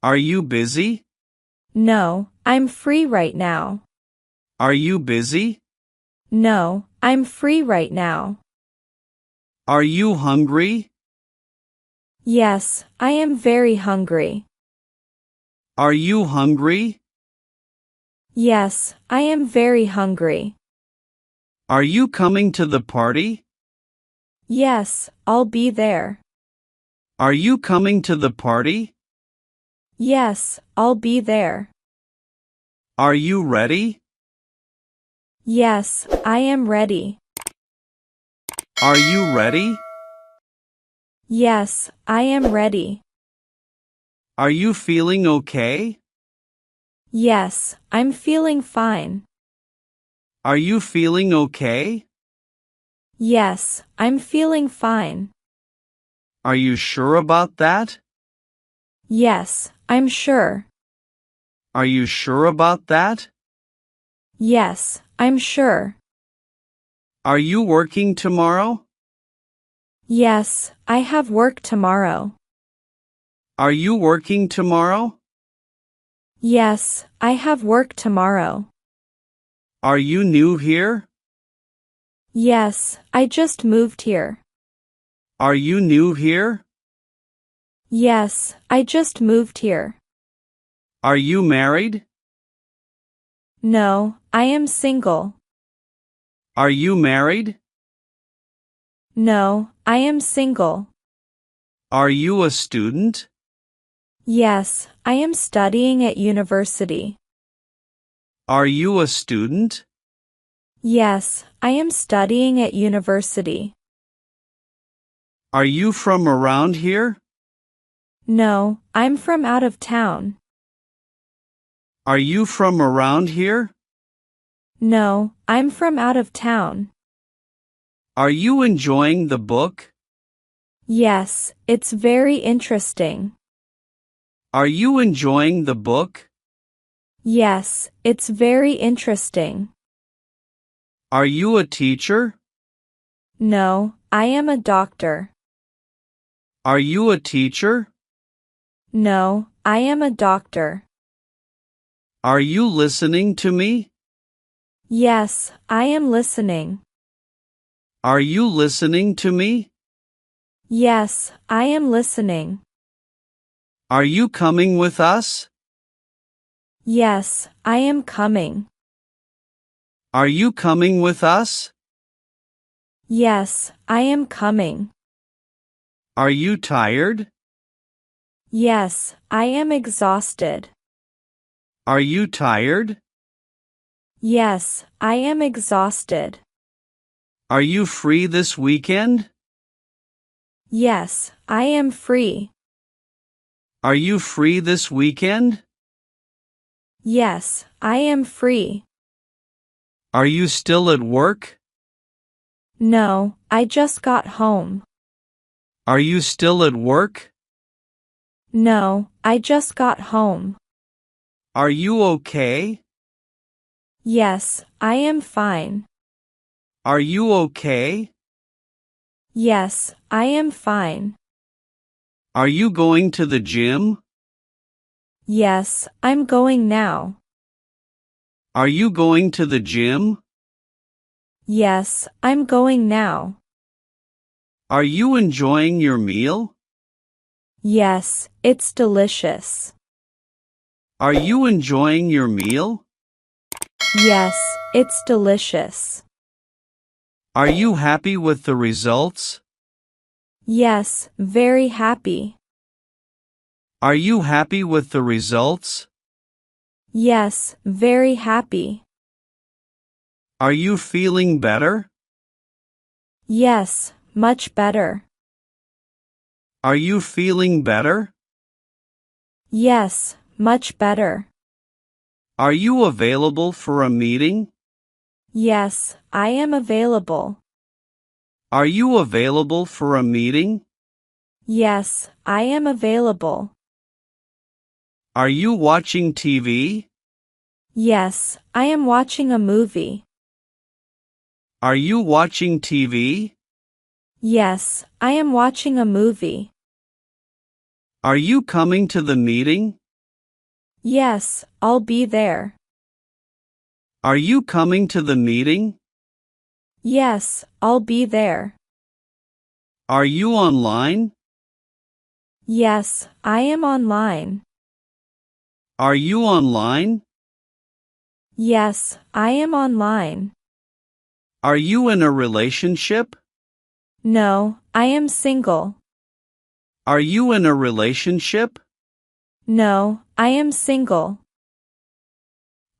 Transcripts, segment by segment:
Are you busy? No, I'm free right now. Are you busy? No, I'm free right now. Are you hungry? Yes, I am very hungry. Are you hungry? Yes, I am very hungry. Are you coming to the party? Yes, I'll be there. Are you coming to the party? Yes, I'll be there. Are you ready? Yes, I am ready. Are you ready? Yes, I am ready. Are you feeling okay? Yes, I'm feeling fine. Are you feeling okay? Yes, I'm feeling fine. Are you sure about that? Yes, I'm sure. Are you sure about that? Yes, I'm sure. Are you working tomorrow? Yes, I have work tomorrow. Are you working tomorrow? Yes, I have work tomorrow. Are you new here? Yes, I just moved here. Are you new here? Yes, I just moved here. Are you married? No, I am single. Are you married? No, I am single. Are you a student? Yes, I am studying at university. Are you a student? Yes, I am studying at university. Are you from around here? No, I'm from out of town. Are you from around here? No, I'm from out of town. Are you enjoying the book? Yes, it's very interesting. Are you enjoying the book? Yes, it's very interesting. Are you a teacher? No, I am a doctor. Are you a teacher? No, I am a doctor. Are you listening to me? Yes, I am listening. Are you listening to me? Yes, I am listening. Are you coming with us? Yes, I am coming. Are you coming with us? Yes, I am coming. Are you tired? Yes, I am exhausted. Are you tired? Yes, I am exhausted. Are you free this weekend? Yes, I am free. Are you free this weekend? Yes, I am free. Are you still at work? No, I just got home. Are you still at work? No, I just got home. Are you okay? Yes, I am fine. Are you okay? Yes, I am fine. Are you going to the gym? Yes, I'm going now. Are you going to the gym? Yes, I'm going now. Are you enjoying your meal? Yes, it's delicious. Are you enjoying your meal? Yes, it's delicious. Are you happy with the results? Yes, very happy. Are you happy with the results? Yes, very happy. Are you feeling better? Yes, much better. Are you feeling better? Yes, much better. Are you available for a meeting? Yes, I am available. Are you available for a meeting? Yes, I am available. Are you watching TV? Yes, I am watching a movie. Are you watching TV? Yes, I am watching a movie. Are you coming to the meeting? Yes, I'll be there. Are you coming to the meeting? Yes, I'll be there. Are you online? Yes, I am online. Are you online? Yes, I am online. Are you in a relationship? No, I am single. Are you in a relationship? No, I am single.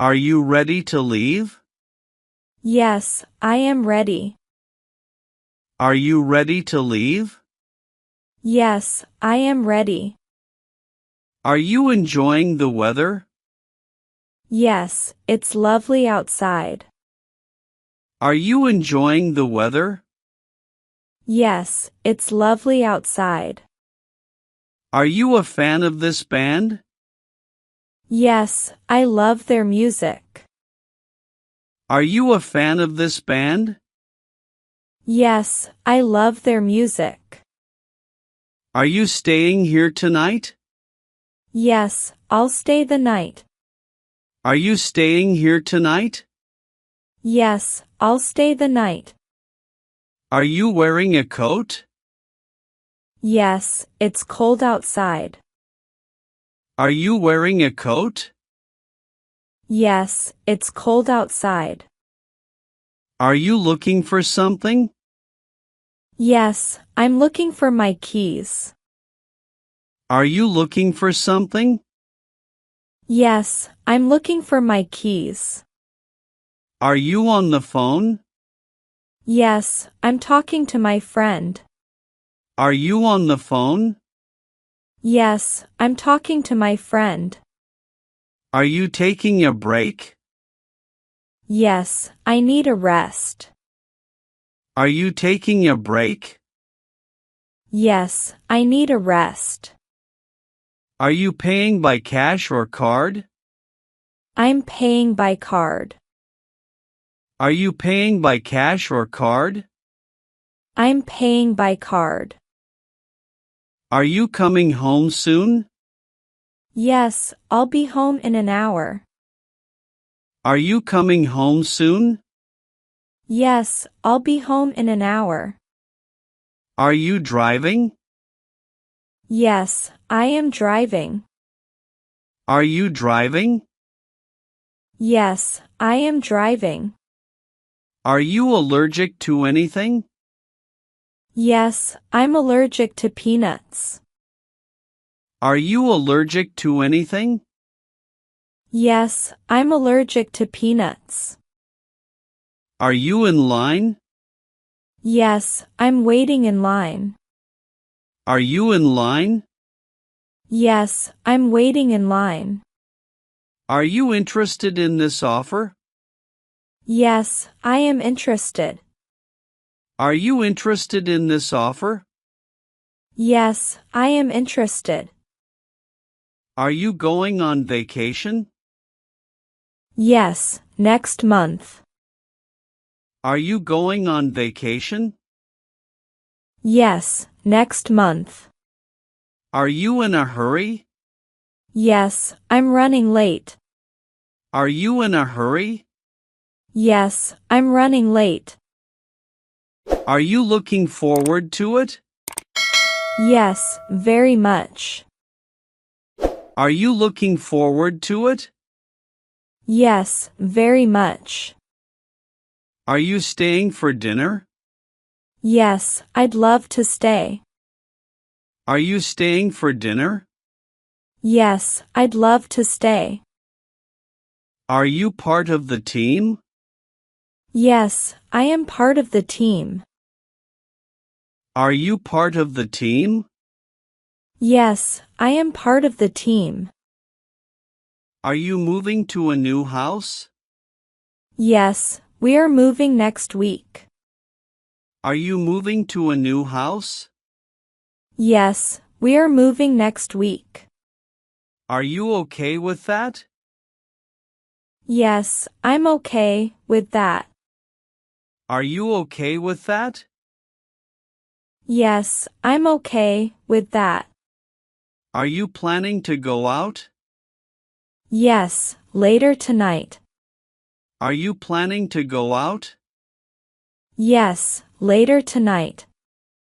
Are you ready to leave? Yes, I am ready. Are you ready to leave? Yes, I am ready. Are you enjoying the weather? Yes, it's lovely outside. Are you enjoying the weather? Yes, it's lovely outside. Are you a fan of this band? Yes, I love their music. Are you a fan of this band? Yes, I love their music. Are you staying here tonight? Yes, I'll stay the night. Are you staying here tonight? Yes, I'll stay the night. Are you wearing a coat? Yes, it's cold outside. Are you wearing a coat? Yes, it's cold outside. Are you looking for something? Yes, I'm looking for my keys. Are you looking for something? Yes, I'm looking for my keys. Are you on the phone? Yes, I'm talking to my friend. Are you on the phone? Yes, I'm talking to my friend. Are you taking a break? Yes, I need a rest. Are you taking a break? Yes, I need a rest. Are you paying by cash or card? I'm paying by card. Are you paying by cash or card? I'm paying by card. Are you coming home soon? Yes, I'll be home in an hour. Are you coming home soon? Yes, I'll be home in an hour. Are you driving? Yes, I am driving. Are you driving? Yes, I am driving. Are you allergic to anything? Yes, I'm allergic to peanuts. Are you allergic to anything? Yes, I'm allergic to peanuts. Are you in line? Yes, I'm waiting in line. Are you in line? Yes, I'm waiting in line. Are you interested in this offer? Yes, I am interested. Are you interested in this offer? Yes, I am interested. Are you going on vacation? Yes, next month. Are you going on vacation? Yes, next month. Are you in a hurry? Yes, I'm running late. Are you in a hurry? Yes, I'm running late. Are you looking forward to it? Yes, very much. Are you looking forward to it? Yes, very much. Are you staying for dinner? Yes, I'd love to stay. Are you staying for dinner? Yes, I'd love to stay. Are you part of the team? Yes, I am part of the team. Are you part of the team? Yes, I am part of the team. Are you moving to a new house? Yes, we are moving next week. Are you moving to a new house? Yes, we are moving next week. Are you okay with that? Yes, I'm okay with that. Are you okay with that? Yes, I'm okay with that. Are you planning to go out? Yes, later tonight. Are you planning to go out? Yes, later tonight.